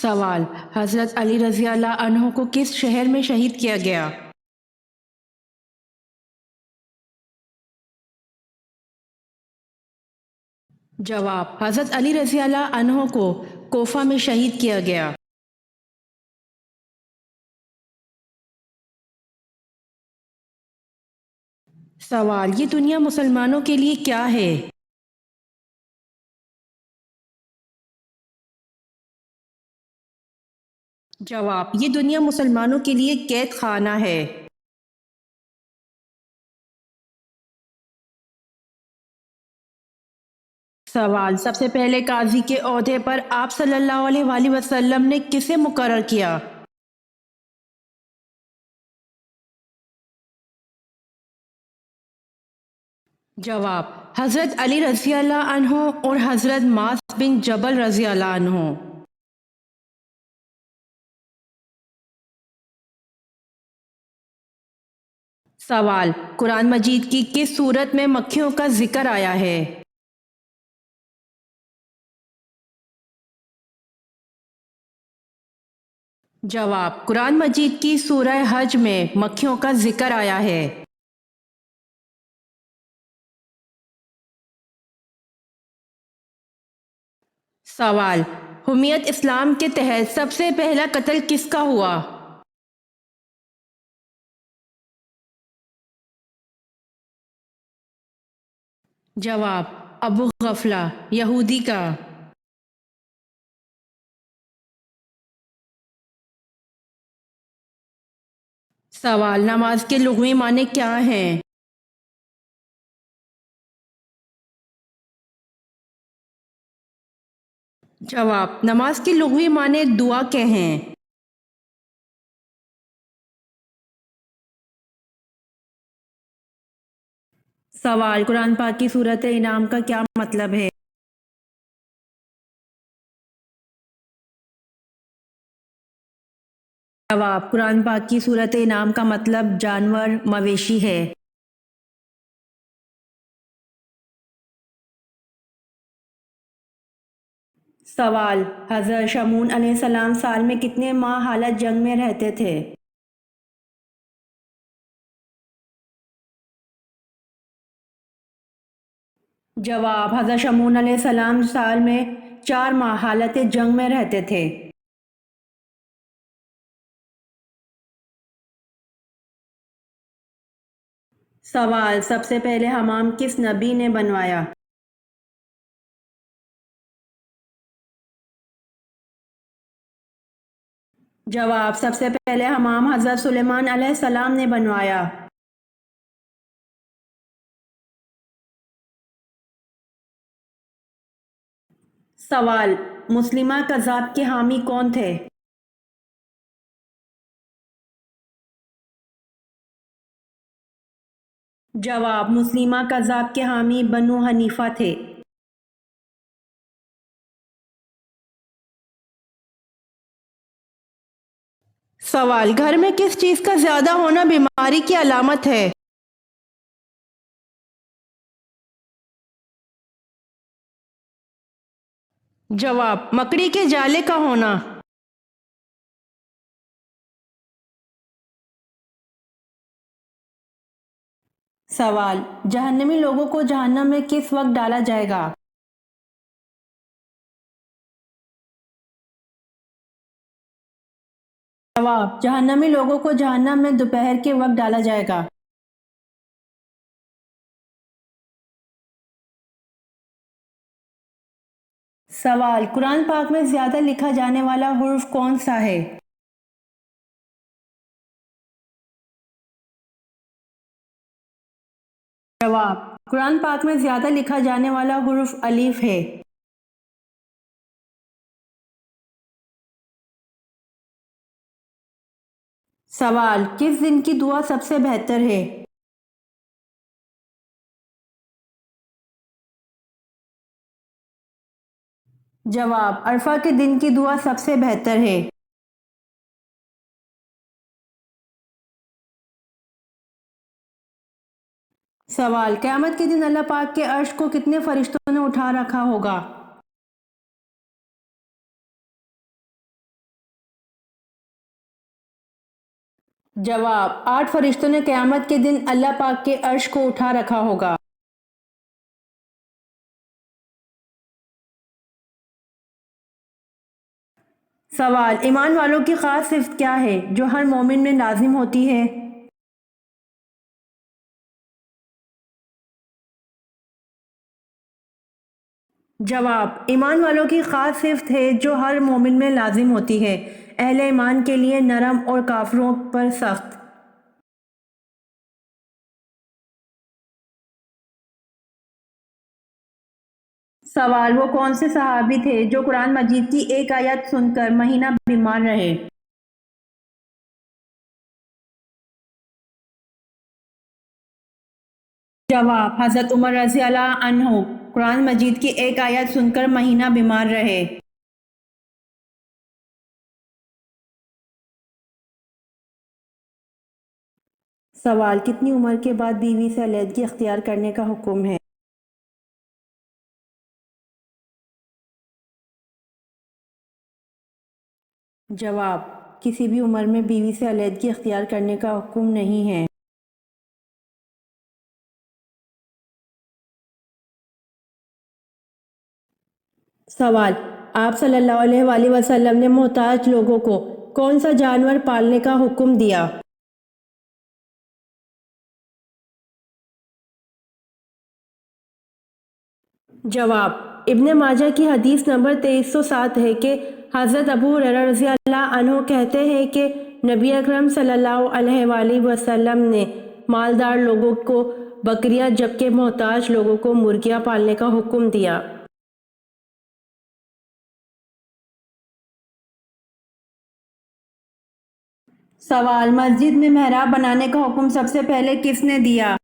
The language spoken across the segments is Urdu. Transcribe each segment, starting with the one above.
سوال: حضرت علی رضی اللہ عنہ کو کس شہر میں شہید کیا گیا؟ جواب: حضرت علی رضی اللہ عنہ کو کوفہ میں شہید کیا گیا۔ سوال: یہ دنیا مسلمانوں کے لیے کیا ہے؟ جواب: یہ دنیا مسلمانوں کے لیے قید خانہ ہے۔ سوال: سب سے پہلے قاضی کے عہدے پر آپ صلی اللہ علیہ وآلہ وسلم نے کسے مقرر کیا؟ جواب: حضرت علی رضی اللہ عنہ اور حضرت معاذ بن جبل رضی اللہ عنہ۔ سوال: قرآن مجید کی کس سورت میں مکھیوں کا ذکر آیا ہے؟ جواب: قرآن مجید کی سورہ حج میں مکھیوں کا ذکر آیا ہے۔ سوال: حمیت اسلام کے تحت سب سے پہلا قتل کس کا ہوا؟ جواب: ابو غفلہ یہودی کا۔ سوال: نماز کے لغوی معنی کیا ہیں؟ جواب: نماز کے لغوی معنی دعا کے ہیں۔ سوال: قرآن پاک کی سورۃ انعام کا کیا مطلب ہے؟ جواب: قرآن پاک کی سورۃ انعام کا مطلب جانور مویشی ہے۔ سوال: حضرت شمعون علیہ السلام سال میں کتنے ماہ حالت جنگ میں رہتے تھے؟ جواب: حضرت شمعون علیہ السلام سال میں 4 ماہ حالت جنگ میں رہتے تھے۔ سوال: سب سے پہلے حمام کس نبی نے بنوایا؟ جواب: سب سے پہلے حمام حضرت سلیمان علیہ السلام نے بنوایا۔ سوال: مسلمہ کذاب کے حامی کون تھے؟ جواب: مسلمہ کذاب کے حامی بنو حنیفہ تھے۔ سوال: گھر میں کس چیز کا زیادہ ہونا بیماری کی علامت ہے؟ جواب: مکڑی کے جالے کا ہونا۔ سوال: جہنمی لوگوں کو جہنم میں کس وقت ڈالا جائے گا؟ جواب: جہنمی لوگوں کو جہنم میں دوپہر کے وقت ڈالا جائے گا۔ سوال: قرآن پاک میں زیادہ لکھا جانے والا حرف کون سا ہے؟ جواب: قرآن پاک میں زیادہ لکھا جانے والا حرف الف ہے۔ سوال: کس دن کی دعا سب سے بہتر ہے؟ جواب: عرفہ کے دن کی دعا سب سے بہتر ہے۔ سوال: قیامت کے دن اللہ پاک کے عرش کو کتنے فرشتوں نے اٹھا رکھا ہوگا؟ جواب: 8 فرشتوں نے قیامت کے دن اللہ پاک کے عرش کو اٹھا رکھا ہوگا۔ سوال: ایمان والوں کی خاص صفت کیا ہے جو ہر مومن میں لازم ہوتی ہے؟ جواب: ایمان والوں کی خاص صفت ہے جو ہر مومن میں لازم ہوتی ہے، اہل ایمان کے لیے نرم اور کافروں پر سخت۔ سوال: وہ کون سے صحابی تھے جو قرآن مجید کی ایک آیت سن کر مہینہ بیمار رہے؟ جواب: حضرت عمر رضی اللہ عنہ قرآن مجید کی ایک آیت سن کر مہینہ بیمار رہے۔ سوال: کتنی عمر کے بعد بیوی سے علیحدگی اختیار کرنے کا حکم ہے؟ جواب: کسی بھی عمر میں بیوی سے علیحدگی اختیار کرنے کا حکم نہیں ہے۔ سوال: آپ صلی اللہ علیہ وآلہ وسلم نے محتاج لوگوں کو کون سا جانور پالنے کا حکم دیا؟ جواب: ابن ماجہ کی حدیث نمبر 2307 ہے کہ حضرت ابو ہریرہ رضی اللہ عنہ کہتے ہیں کہ نبی اکرم صلی اللہ علیہ وآلہ وسلم نے مالدار لوگوں کو بکریاں جبکہ محتاج لوگوں کو مرغیاں پالنے کا حکم دیا۔ سوال: مسجد میں محراب بنانے کا حکم سب سے پہلے کس نے دیا؟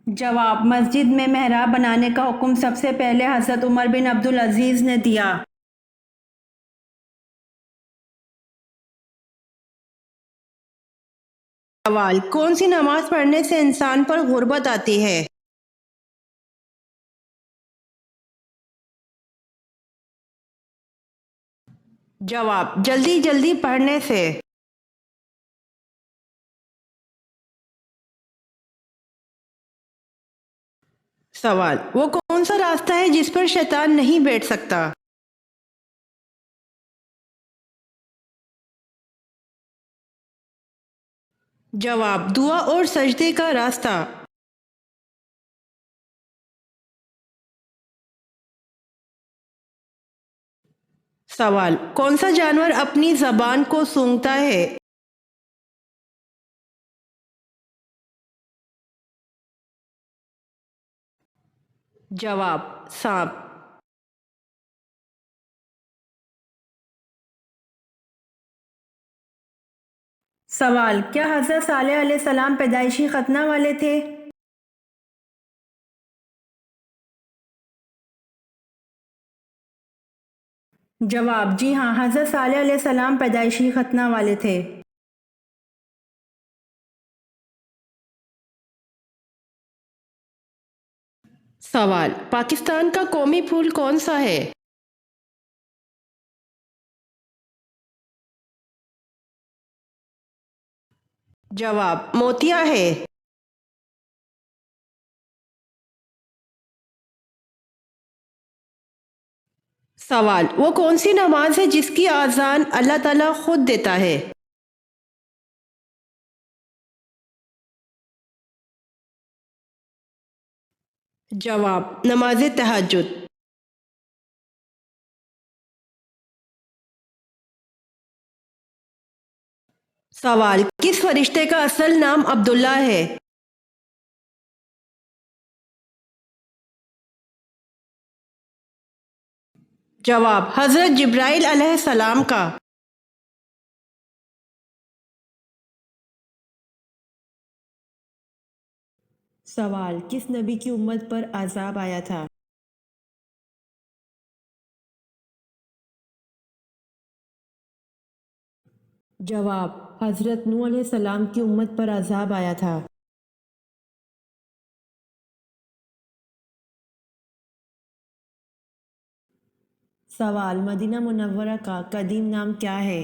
جواب: مسجد میں محراب بنانے کا حکم سب سے پہلے حضرت عمر بن عبدالعزیز نے دیا۔ سوال: کون سی نماز پڑھنے سے انسان پر غربت آتی ہے؟ جواب: جلدی جلدی پڑھنے سے۔ سوال: وہ کون سا راستہ ہے جس پر شیطان نہیں بیٹھ سکتا؟ جواب: دعا اور سجدے کا راستہ۔ سوال: کون سا جانور اپنی زبان کو سونگھتا ہے؟ جواب: سانپ۔ سوال: کیا حضرت صالح علیہ السلام پیدائشی ختنہ والے تھے؟ جواب: جی ہاں، حضرت صالح علیہ السلام پیدائشی ختنہ والے تھے۔ سوال: پاکستان کا قومی پھول کون سا ہے؟ جواب: موتیا ہے۔ سوال: وہ کون سی نماز ہے جس کی اذان اللہ تعالیٰ خود دیتا ہے؟ جواب: نماز تہجد۔ سوال: کس فرشتے کا اصل نام عبداللہ ہے؟ جواب: حضرت جبرائیل علیہ السلام کا۔ سوال: کس نبی کی امت پر عذاب آیا تھا؟ جواب: حضرت نوح علیہ السلام کی امت پر عذاب آیا تھا۔ سوال: مدینہ منورہ کا قدیم نام کیا ہے؟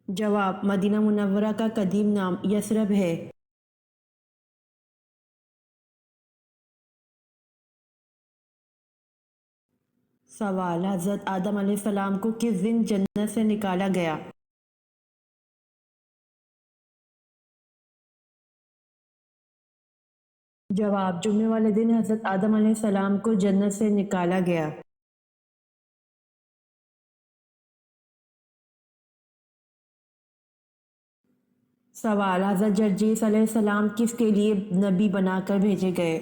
جواب: مدینہ منورہ کا قدیم نام یثرب ہے۔ سوال: حضرت آدم علیہ السلام کو کس دن جنت سے نکالا گیا؟ جواب: جمعے والے دن حضرت آدم علیہ السلام کو جنت سے نکالا گیا۔ سوال: حضرت جرجیس علیہ السلام کس کے لیے نبی بنا کر بھیجے گئے؟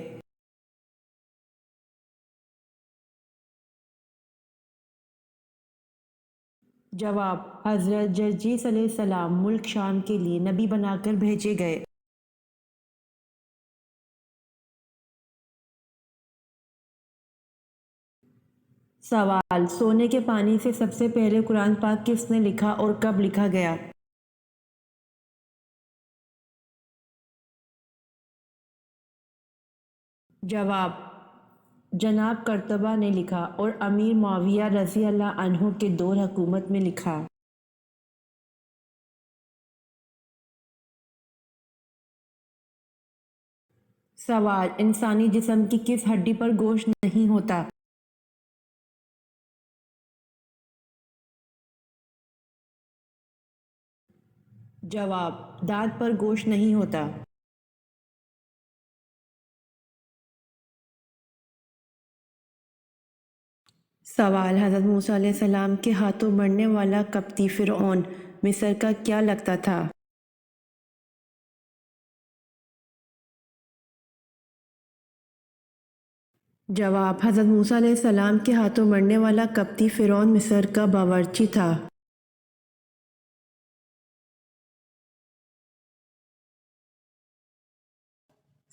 جواب: حضرت جرجیس علیہ السلام ملک شام کے لیے نبی بنا کر بھیجے گئے۔ سوال: سونے کے پانی سے سب سے پہلے قرآن پاک کس نے لکھا اور کب لکھا گیا؟ جواب: جناب قرطبہ نے لکھا اور امیر معاویہ رضی اللہ عنہ کے دور حکومت میں لکھا۔ سوال: انسانی جسم کی کس ہڈی پر گوشت نہیں ہوتا؟ جواب: دانت پر گوشت نہیں ہوتا۔ سوال: حضرت موسیٰ علیہ السلام کے ہاتھوں مرنے والا قبطی فرعون مصر کا کیا لگتا تھا؟ جواب: حضرت موسیٰ علیہ السلام کے ہاتھوں مرنے والا قبطی فرعون مصر کا باورچی تھا۔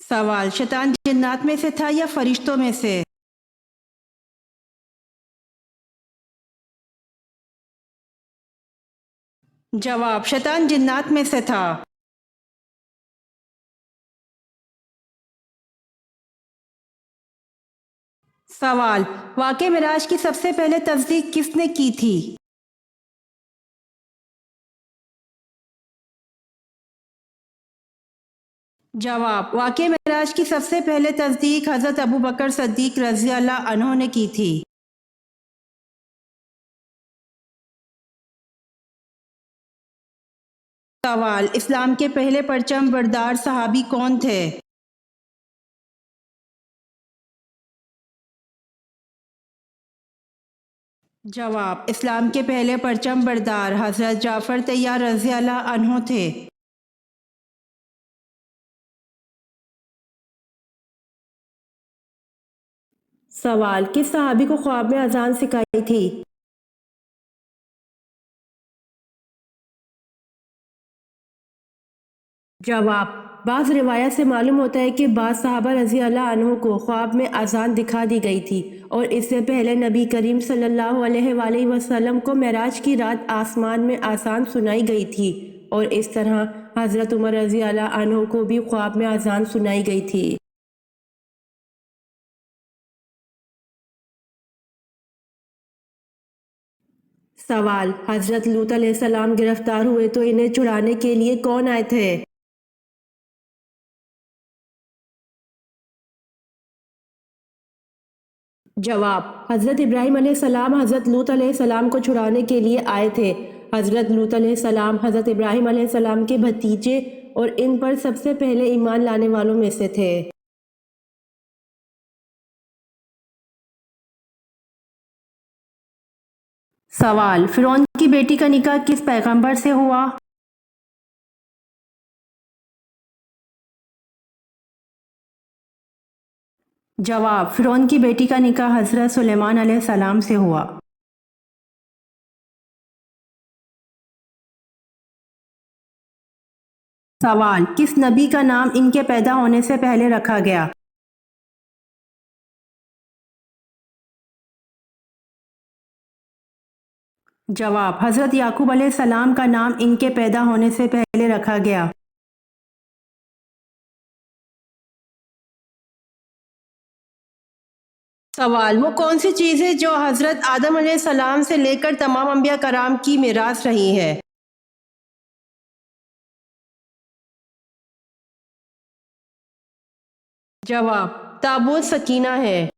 سوال: شیطان جنات میں سے تھا یا فرشتوں میں سے؟ جواب: شیطان جنات میں سے تھا۔ سوال: واقعہ معراج کی سب سے پہلے تصدیق کس نے کی تھی؟ جواب: واقعہ معراج کی سب سے پہلے تصدیق حضرت ابوبکر صدیق رضی اللہ عنہ نے کی تھی۔ سوال: اسلام کے پہلے پرچم بردار صحابی کون تھے؟ جواب: اسلام کے پہلے پرچم بردار حضرت جعفر طیار رضی اللہ عنہ تھے۔ سوال: کس صحابی کو خواب میں اذان سکھائی تھی؟ جواب: بعض روایت سے معلوم ہوتا ہے کہ بعض صحابہ رضی اللہ عنہ کو خواب میں اذان دکھا دی گئی تھی، اور اس سے پہلے نبی کریم صلی اللہ علیہ وآلہ وسلم کو معراج کی رات آسمان میں اذان سنائی گئی تھی، اور اس طرح حضرت عمر رضی اللہ عنہ کو بھی خواب میں اذان سنائی گئی تھی۔ سوال: حضرت لوط علیہ السلام گرفتار ہوئے تو انہیں چھڑانے کے لیے کون آئے تھے؟ جواب: حضرت ابراہیم علیہ السلام حضرت لوط علیہ السلام کو چھڑانے کے لیے آئے تھے۔ حضرت لوط علیہ السلام حضرت ابراہیم علیہ السلام کے بھتیجے اور ان پر سب سے پہلے ایمان لانے والوں میں سے تھے۔ سوال: فرعون کی بیٹی کا نکاح کس پیغمبر سے ہوا؟ جواب: فرعون کی بیٹی کا نکاح حضرت سلیمان علیہ السلام سے ہوا۔ سوال: کس نبی کا نام ان کے پیدا ہونے سے پہلے رکھا گیا؟ جواب: حضرت یعقوب علیہ السلام کا نام ان کے پیدا ہونے سے پہلے رکھا گیا۔ سوال: وہ کون سی چیز ہے جو حضرت آدم علیہ السلام سے لے کر تمام انبیاء کرام کی میراث رہی ہے؟ جواب: تابوت سکینہ ہے۔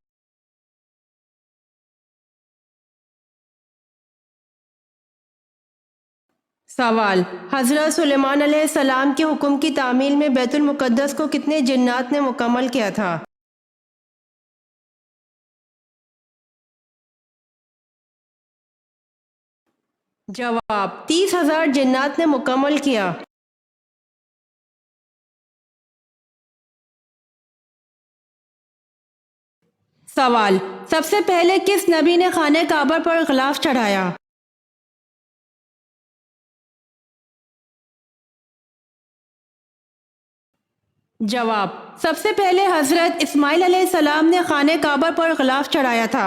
سوال: حضرت سلیمان علیہ السلام کے حکم کی تعمیل میں بیت المقدس کو کتنے جنات نے مکمل کیا تھا؟ جواب: 30,000 جنات نے مکمل کیا۔ سوال: سب سے پہلے کس نبی نے خانہ کعبہ پر غلاف چڑھایا؟ جواب: سب سے پہلے حضرت اسماعیل علیہ السلام نے خانہ کعبہ پر غلاف چڑھایا تھا۔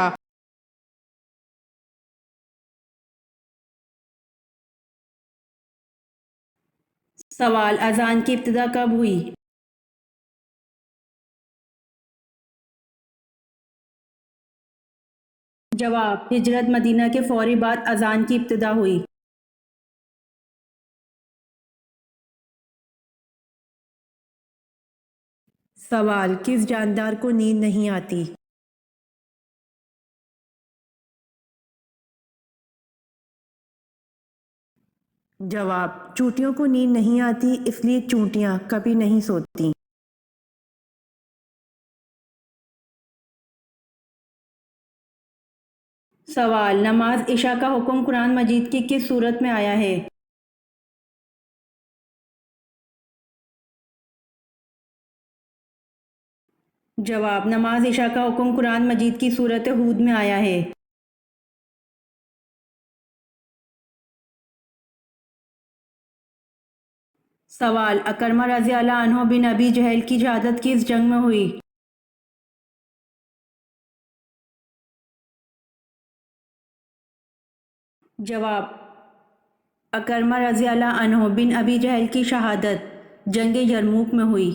سوال: اذان کی ابتدا کب ہوئی؟ جواب: ہجرت مدینہ کے فوری بعد اذان کی ابتدا ہوئی۔ سوال: کس جاندار کو نیند نہیں آتی؟ جواب: چونٹیوں کو نیند نہیں آتی، اس لیے چونٹیاں کبھی نہیں سوتی۔ سوال: نماز عشاء کا حکم قرآن مجید کی کس صورت میں آیا ہے؟ جواب: نماز عشاء کا حکم قرآن مجید کی سورۃ ہود میں آیا ہے۔ سوال: اکرمہ رضی اللہ عنہ بن ابی جہل کی شہادت کس جنگ میں ہوئی؟ جواب: اکرمہ رضی اللہ عنہ بن ابی جہل کی شہادت جنگ یرموک میں ہوئی۔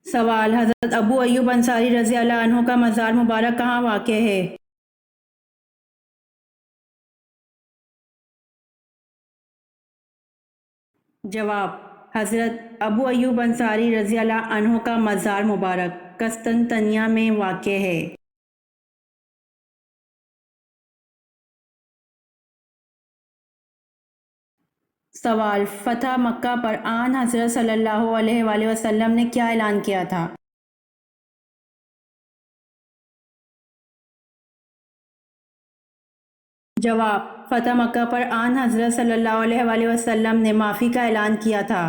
سوال: حضرت ابو ایوب انصاری رضی اللہ عنہ کا مزار مبارک کہاں واقع ہے؟ جواب: حضرت ابو ایوب انصاری رضی اللہ عنہ کا مزار مبارک قسطنطنیہ میں واقع ہے۔ سوال: فتح مکہ پر آن حضرت صلی اللہ علیہ وآلہ وسلم نے کیا اعلان کیا تھا؟ جواب: فتح مکہ پر آن حضرت صلی اللہ علیہ وآلہ وسلم نے معافی کا اعلان کیا تھا۔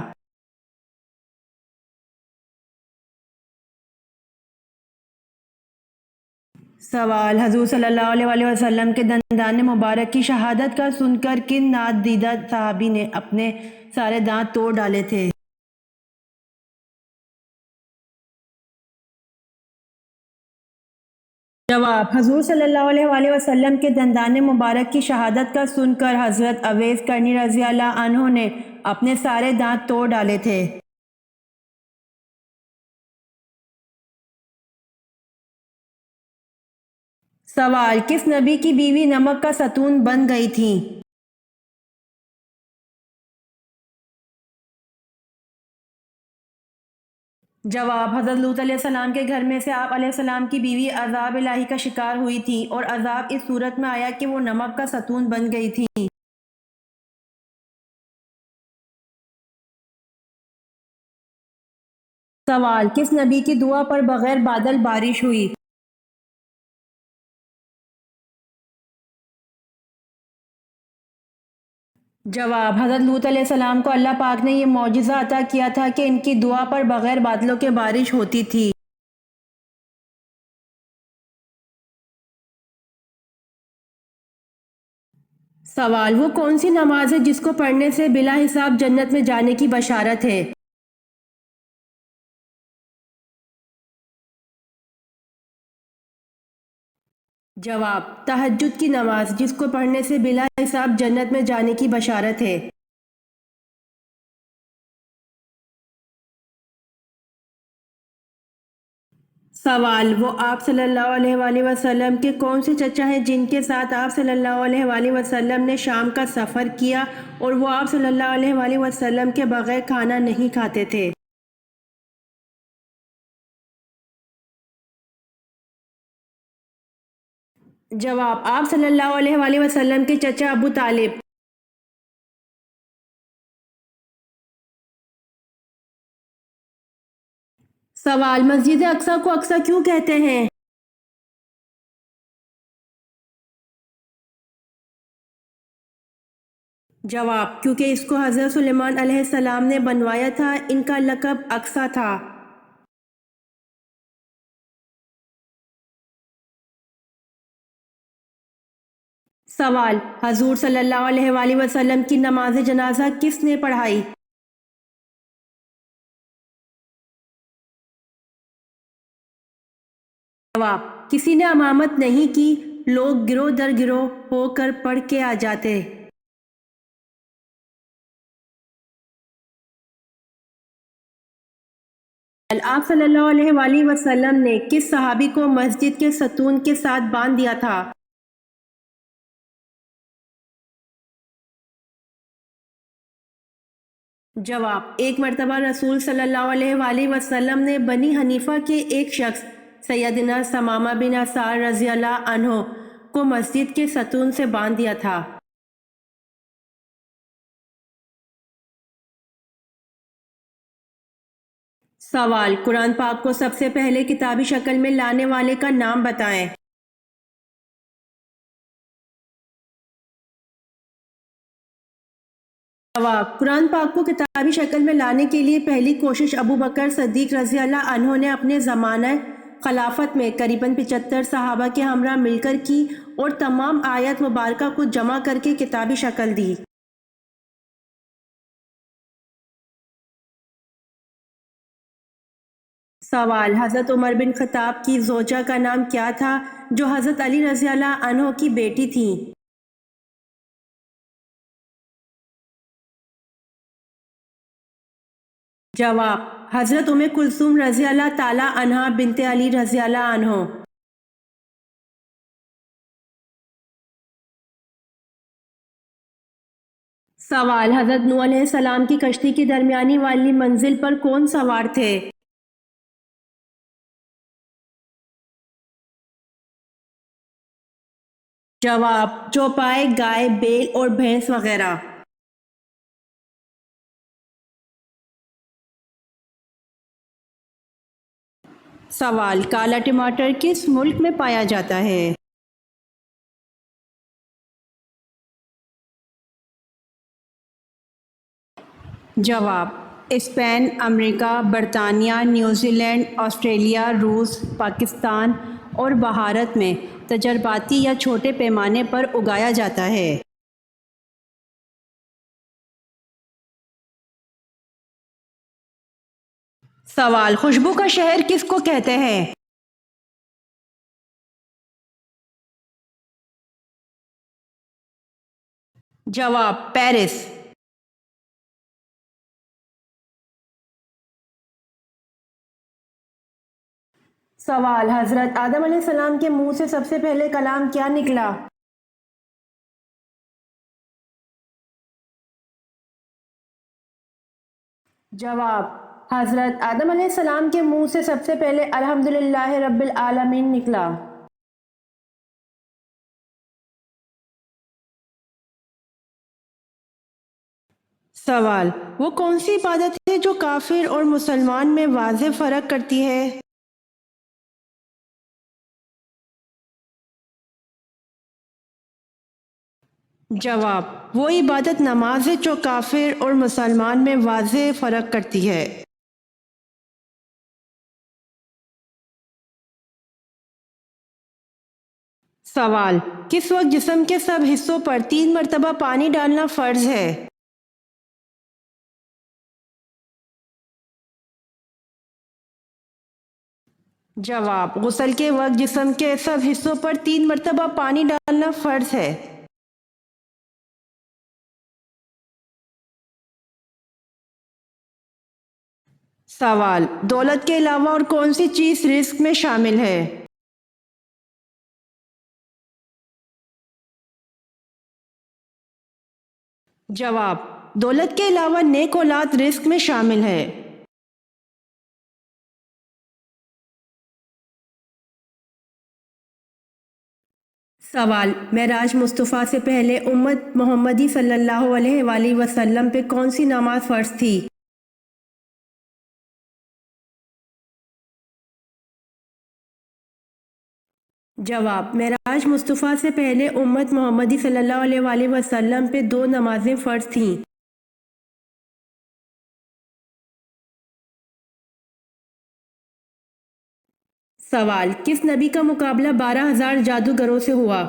سوال: حضور صلی اللہ علیہ وآلہ وسلم کے دندان مبارک کی شہادت کا سن کر کن نادیدہ صحابی نے اپنے سارے دانت توڑ ڈالے تھے؟ جواب: حضور صلی اللہ علیہ وآلہ وسلم کے دندان مبارک کی شہادت کا سن کر حضرت اویس کرنی رضی اللہ عنہ نے اپنے سارے دانت توڑ ڈالے تھے۔ سوال: کس نبی کی بیوی نمک کا ستون بن گئی تھیں؟ جواب: حضرت لوط علیہ السلام کے گھر میں سے آپ علیہ السلام کی بیوی عذاب الہی کا شکار ہوئی تھی اور عذاب اس صورت میں آیا کہ وہ نمک کا ستون بن گئی تھی۔ سوال: کس نبی کی دعا پر بغیر بادل بارش ہوئی؟ جواب: حضرت لوط علیہ السلام کو اللہ پاک نے یہ معجزہ عطا کیا تھا کہ ان کی دعا پر بغیر بادلوں کے بارش ہوتی تھی۔ سوال: وہ کون سی نماز ہے جس کو پڑھنے سے بلا حساب جنت میں جانے کی بشارت ہے؟ جواب: تہجد کی نماز، جس کو پڑھنے سے بلا حساب جنت میں جانے کی بشارت ہے۔ سوال: وہ آپ صلی اللہ علیہ وآلہ وسلم کے کون سے چچا ہیں جن کے ساتھ آپ صلی اللہ علیہ وآلہ وسلم نے شام کا سفر کیا اور وہ آپ صلی اللہ علیہ وآلہ وسلم کے بغیر کھانا نہیں کھاتے تھے؟ جواب: آپ صلی اللہ علیہ وآلہ وسلم کے چچا ابو طالب۔ سوال: مسجد اقصی کو اقصی کیوں کہتے ہیں؟ جواب: کیونکہ اس کو حضرت سلیمان علیہ السلام نے بنوایا تھا، ان کا لقب اقصی تھا۔ سوال: حضور صلی اللہ علیہ وآلہ وسلم کی نماز جنازہ کس نے پڑھائی؟ جواب: کسی نے امامت نہیں کی، لوگ گروہ در گروہ ہو کر پڑھ کے آ جاتے۔ آپ صلی اللہ علیہ وآلہ وسلم نے کس صحابی کو مسجد کے ستون کے ساتھ باندھ دیا تھا؟ جواب: ایک مرتبہ رسول صلی اللہ علیہ وآلہ وسلم نے بنی حنیفہ کے ایک شخص سیدنا ثمامہ بن اسال رضی اللہ عنہ کو مسجد کے ستون سے باندھ دیا تھا۔ سوال: قرآن پاک کو سب سے پہلے کتابی شکل میں لانے والے کا نام بتائیں۔ جواب: قرآن پاک کو کتابی شکل میں لانے کے لیے پہلی کوشش ابو بکر صدیق رضی اللہ عنہ نے اپنے زمانہ خلافت میں قریباً 75 صحابہ کے ہمراہ مل کر کی اور تمام آیات مبارکہ کو جمع کر کے کتابی شکل دی۔ سوال: حضرت عمر بن خطاب کی زوجہ کا نام کیا تھا جو حضرت علی رضی اللہ عنہ کی بیٹی تھیں؟ جواب: حضرت ام کلثوم رضی اللہ تعالی عنہا بنت علی رضی اللہ عنہ۔ سوال: حضرت نوح علیہ السلام کی کشتی کی درمیانی والی منزل پر کون سوار تھے؟ جواب: چوپائے، گائے، بیل اور بھینس وغیرہ۔ سوال: کالا ٹماٹر کس ملک میں پایا جاتا ہے؟ جواب: اسپین، امریکہ، برطانیہ، نیوزی لینڈ، آسٹریلیا، روس، پاکستان اور بھارت میں تجرباتی یا چھوٹے پیمانے پر اگایا جاتا ہے۔ سوال: خوشبو کا شہر کس کو کہتے ہیں؟ جواب: پیرس۔ سوال: حضرت آدم علیہ السلام کے منہ سے سب سے پہلے کلام کیا نکلا؟ جواب: حضرت آدم علیہ السلام کے منہ سے سب سے پہلے الحمدللہ رب العالمین نکلا۔ سوال: وہ کون سی عبادت ہے جو کافر اور مسلمان میں واضح فرق کرتی ہے؟ جواب: وہ عبادت نماز ہے جو کافر اور مسلمان میں واضح فرق کرتی ہے۔ سوال: کس وقت جسم کے سب حصوں پر 3 مرتبہ پانی ڈالنا فرض ہے؟ جواب: غسل کے وقت جسم کے سب حصوں پر 3 مرتبہ پانی ڈالنا فرض ہے۔ سوال: دولت کے علاوہ اور کون سی چیز رزق میں شامل ہے؟ جواب: دولت کے علاوہ نیک اولاد رزق میں شامل ہے۔ سوال: معراج مصطفیٰ سے پہلے امت محمدی صلی اللہ علیہ وآلہ وسلم پہ کون سی نماز فرض تھی؟ جواب: معراج مصطفیٰ سے پہلے امت محمدی صلی اللہ علیہ وآلہ وسلم پہ 2 نمازیں فرض تھیں۔ سوال: کس نبی کا مقابلہ 12,000 جادوگروں سے ہوا؟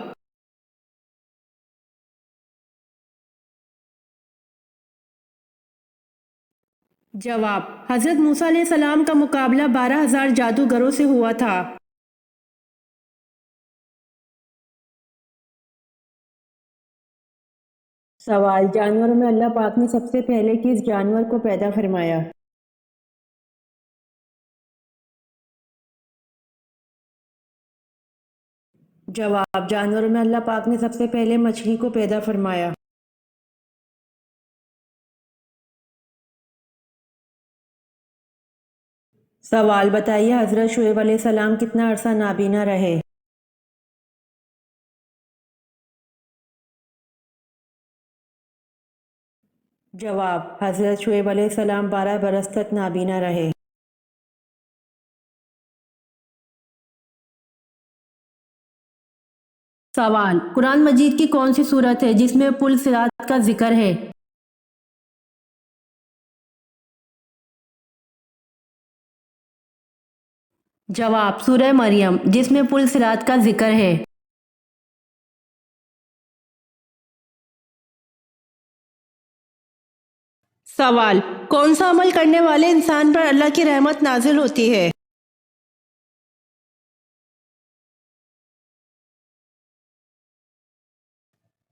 جواب: حضرت موسیٰ علیہ السلام کا مقابلہ 12,000 جادوگروں سے ہوا تھا۔ سوال: جانوروں میں اللہ پاک نے سب سے پہلے کس جانور کو پیدا فرمایا؟ جواب: جانوروں میں اللہ پاک نے سب سے پہلے مچھلی کو پیدا فرمایا۔ سوال: بتائیے حضرت شعیب علیہ السلام کتنا عرصہ نابینا رہے؟ جواب: حضرت شعیب علیہ السلام 12 برس تک نابینا رہے۔ سوال: قرآن مجید کی کون سی سورت ہے جس میں پل صراط کا ذکر ہے؟ جواب: سورہ مریم، جس میں پل صراط کا ذکر ہے۔ سوال: کون سا عمل کرنے والے انسان پر اللہ کی رحمت نازل ہوتی ہے؟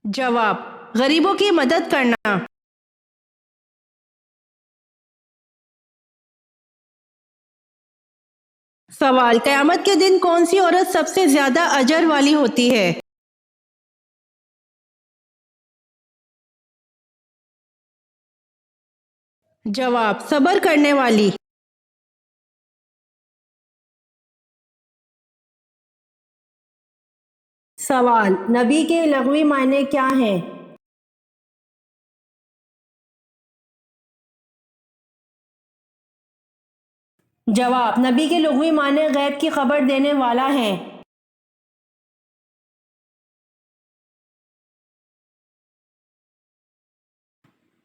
جواب: غریبوں کی مدد کرنا۔ سوال: قیامت کے دن کون سی عورت سب سے زیادہ اجر والی ہوتی ہے؟ جواب: صبر کرنے والی۔ سوال: نبی کے لغوی معنی کیا ہیں؟ جواب: نبی کے لغوی معنی غیب کی خبر دینے والا ہیں۔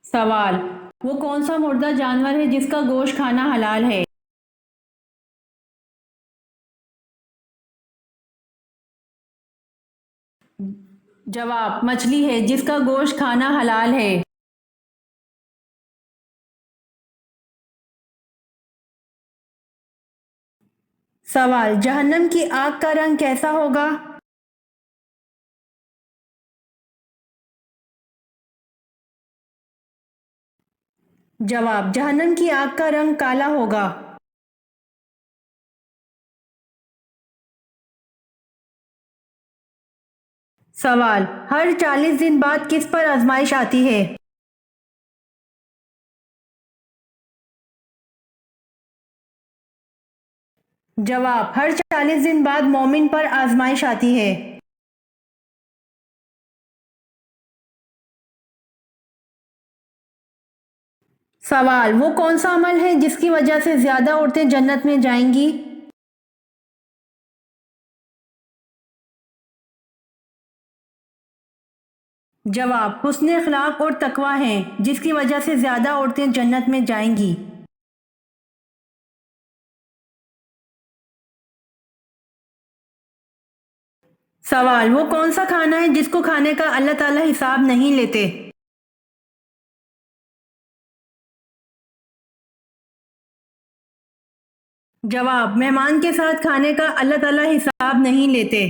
سوال: وہ کون سا مردہ جانور ہے جس کا گوشت کھانا حلال ہے؟ جواب: مچھلی ہے جس کا گوشت کھانا حلال ہے۔ سوال: جہنم کی آگ کا رنگ کیسا ہوگا؟ جواب: جہنم کی آگ کا رنگ کالا ہوگا۔ سوال: ہر 40 دن بعد کس پر آزمائش آتی ہے؟ جواب: ہر 40 دن بعد مومن پر آزمائش آتی ہے۔ سوال: وہ کون سا عمل ہے جس کی وجہ سے زیادہ عورتیں جنت میں جائیں گی؟ جواب: حسن اخلاق اور تقوی ہیں جس کی وجہ سے زیادہ عورتیں جنت میں جائیں گی۔ سوال: وہ کون سا کھانا ہے جس کو کھانے کا اللہ تعالیٰ حساب نہیں لیتے؟ جواب: مہمان کے ساتھ کھانے کا اللہ تعالیٰ حساب نہیں لیتے۔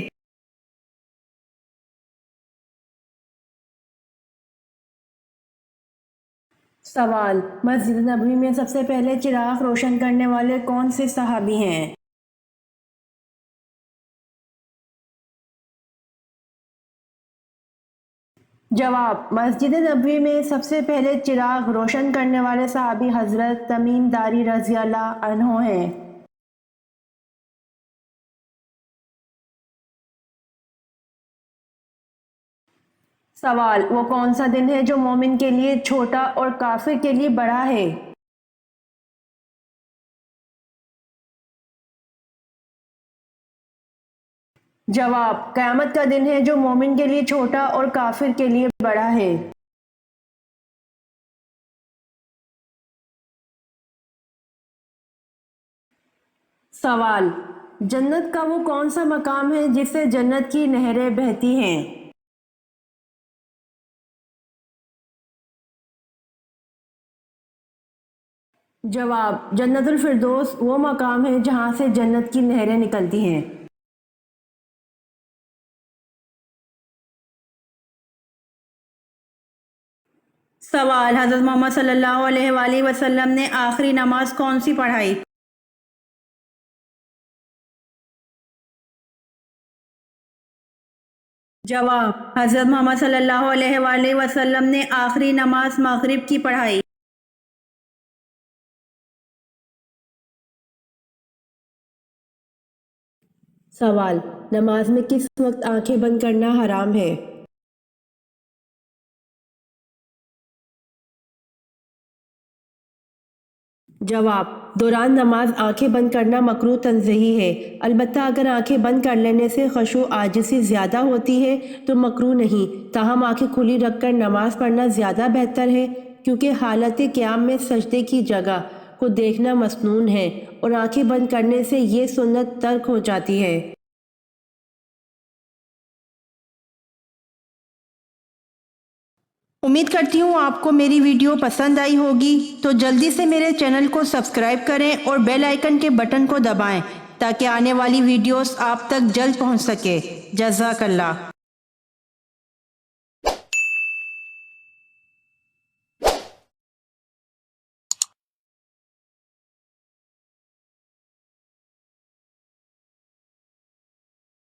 سوال: مسجد نبوی میں سب سے پہلے چراغ روشن کرنے والے کون سے صحابی ہیں؟ جواب: مسجد نبوی میں سب سے پہلے چراغ روشن کرنے والے صحابی حضرت تمیم داری رضی اللہ عنہ ہیں۔ سوال: وہ کون سا دن ہے جو مومن کے لیے چھوٹا اور کافر کے لیے بڑا ہے؟ جواب: قیامت کا دن ہے جو مومن کے لیے چھوٹا اور کافر کے لیے بڑا ہے۔ سوال: جنت کا وہ کون سا مقام ہے جس سے جنت کی نہریں بہتی ہیں؟ جواب: جنت الفردوس وہ مقام ہے جہاں سے جنت کی نہریں نکلتی ہیں۔ سوال: حضرت محمد صلی اللہ علیہ وآلہ وسلم نے آخری نماز کون سی پڑھائی؟ جواب: حضرت محمد صلی اللہ علیہ وآلہ وسلم نے آخری نماز مغرب کی پڑھائی۔ سوال: نماز میں کس وقت آنکھیں بند کرنا حرام ہے؟ جواب: دوران نماز آنکھیں بند کرنا مکروہ تنزیہی ہے، البتہ اگر آنکھیں بند کر لینے سے خشوع عاجزی زیادہ ہوتی ہے تو مکروہ نہیں، تاہم آنکھیں کھلی رکھ کر نماز پڑھنا زیادہ بہتر ہے، کیونکہ حالت قیام میں سجدے کی جگہ کو دیکھنا مسنون ہے اور آنکھیں بند کرنے سے یہ سنت ترک ہو جاتی ہے۔ امید کرتی ہوں آپ کو میری ویڈیو پسند آئی ہوگی، تو جلدی سے میرے چینل کو سبسکرائب کریں اور بیل آئیکن کے بٹن کو دبائیں تاکہ آنے والی ویڈیوز آپ تک جلد پہنچ سکے۔ جزاک اللہ۔